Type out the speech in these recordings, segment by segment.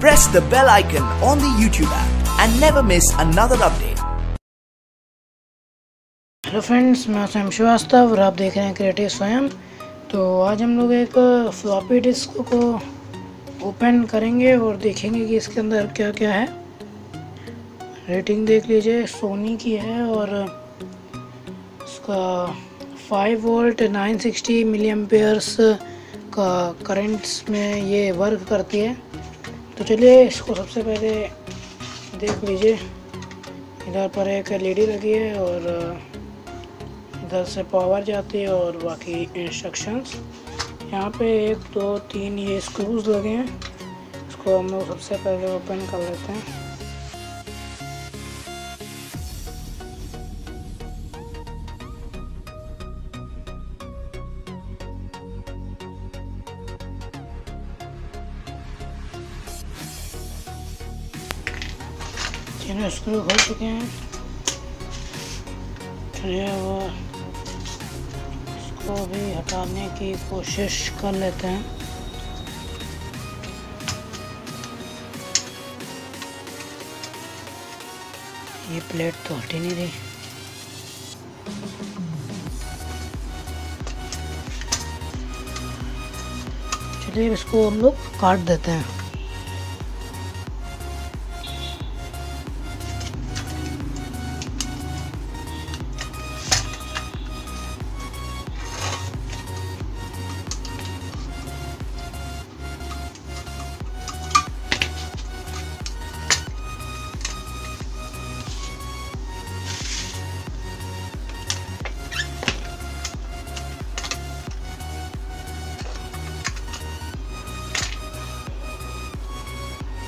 Press the bell icon on the YouTube app and never miss another update. Hello friends, मैं स्वयं श्रीवास्तव और आप देख रहे हैं क्रिएटिव स्वयं। तो आज हम लोग एक फ्लॉपी डिस्क को ओपन करेंगे और देखेंगे कि इसके अंदर क्या क्या है। रेटिंग देख लीजिए, सोनी की है और इसका 5 वोल्ट 960 मिली एम्पेयर्स का करंट्स में ये वर्क करती है। तो चलिए इसको सबसे पहले देख लीजिए। इधर पर एक एलईडी लगी है और इधर से पावर जाती है और बाकी इंस्ट्रक्शंस। यहाँ पे 1 2 3 ये स्क्रूज लगे हैं। इसको हम लोग सबसे पहले ओपन कर लेते हैं। तीनों स्क्रू खोल चुके हैं। चलिए वो इसको भी हटाने की कोशिश कर लेते हैं। ये प्लेट तो हट ही नहीं रही। चलिए इसको हम लोग काट देते हैं।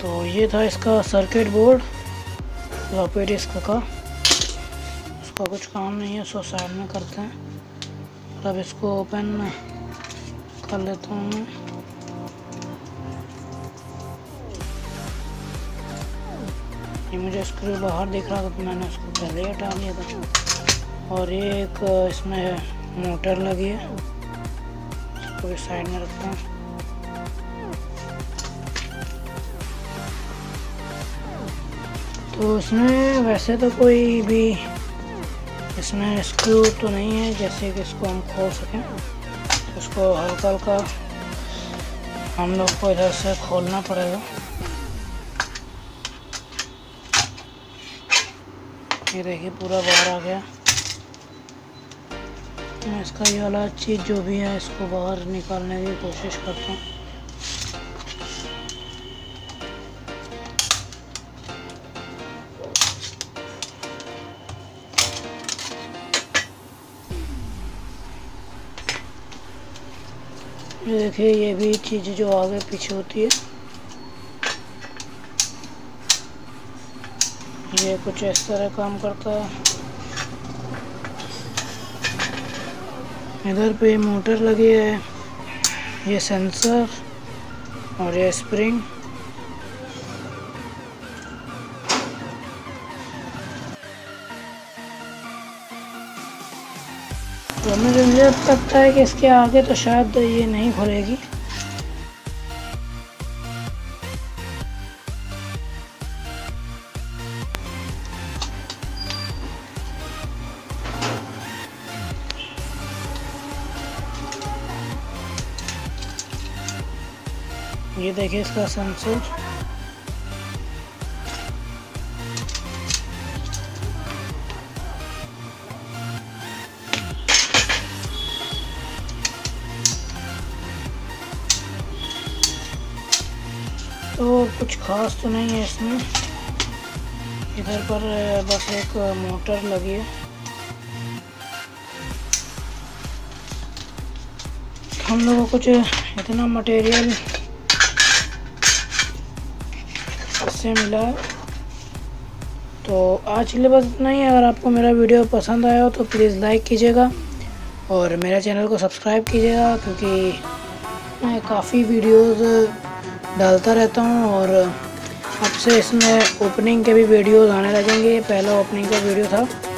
तो ये था इसका सर्किट बोर्ड फ्लॉपी डिस्क का। इसका कुछ काम नहीं है, इसको साइड में करते हैं। अब इसको ओपन कर लेता हूँ मैं। ये मुझे स्क्रू बाहर दिख रहा था तो मैंने उसको पहले ही हटा लिया था। और ये एक इसमें मोटर लगी है, इसको भी साइड में रखते हैं। तो इसमें वैसे तो कोई भी इसमें स्क्रू तो नहीं है जैसे कि इसको हम खोल सकें। तो इसको हल्का हल्का हम लोग को इधर से खोलना पड़ेगा। ये देखिए पूरा बाहर आ गया। मैं इसका ये वाला चीज़ जो भी है इसको बाहर निकालने की कोशिश करता हूँ। ये देखिए, ये भी चीज़ जो आगे पीछे होती है ये कुछ इस तरह काम करता है। इधर पे मोटर लगी है, ये सेंसर और ये स्प्रिंग। तो मुझे लगता है कि इसके आगे तो शायद ये नहीं खुलेगी। ये देखिए इसका सेंसर। तो कुछ खास तो नहीं है इसमें। इधर पर बस एक मोटर लगी है। हम लोगों को कुछ इतना मटेरियल इससे मिला है। तो आज के लिए बस इतना ही। अगर आपको मेरा वीडियो पसंद आया हो तो प्लीज़ लाइक कीजिएगा और मेरे चैनल को सब्सक्राइब कीजिएगा, क्योंकि मैं काफ़ी वीडियोज़ डालता रहता हूँ और अब से इसमें ओपनिंग के भी वीडियोस आने लगेंगे। पहला ओपनिंग का वीडियो था।